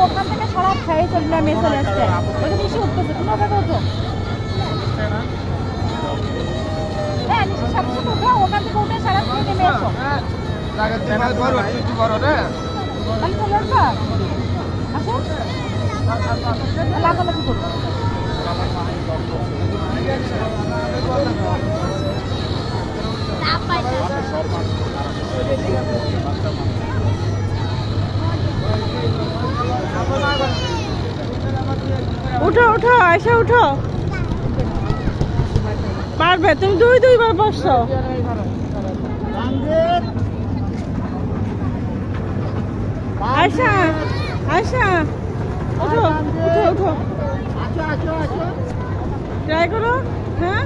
ওখান থেকে সারা খেয়ে চললে মেয়ে চলে আসছে ওটা বেশি উঠতেছে তুমি ওটাকে ওঠো হ্যাঁ নিশ্চয় সাথে সাথে উঠো ওখান থেকে উঠে সারা খেয়ে নেমে এসো তাহলে চলে আসবা আসো লাগালাগি করো উঠো উঠো আয়শা উঠো পারবে তুমি দুইবার বসছো আয়শা আয়শা উঠো উঠো উঠো ট্রাই করো হ্যাঁ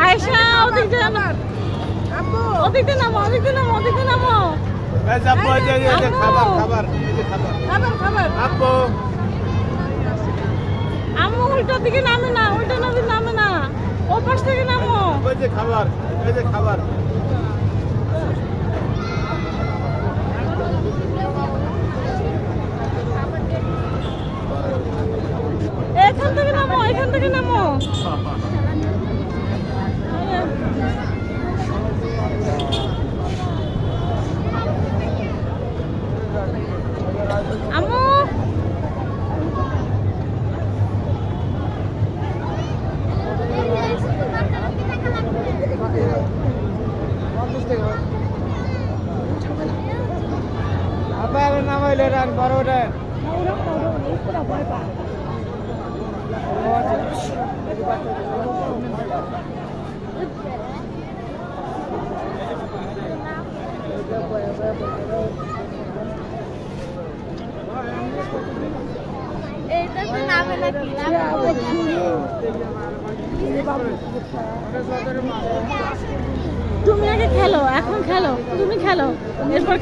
আয়শা ওদিকে নামো ওদিকে নামো ওদিকে নামো ওদিকে নামো খাবার খাবার খাবার খাবার আপু আম্মু উল্টো দিকে নামে না উল্টো নদী নামে না ও পাশ থেকে নামো ওই যে খাবার এই যে খাবার এখান থেকে নামো এখান থেকে নামো আম্মু আবার নাম হইলো রান বড় ওটা তুমি আগে খেলো এখন খেলো তুমি খেলো এরপর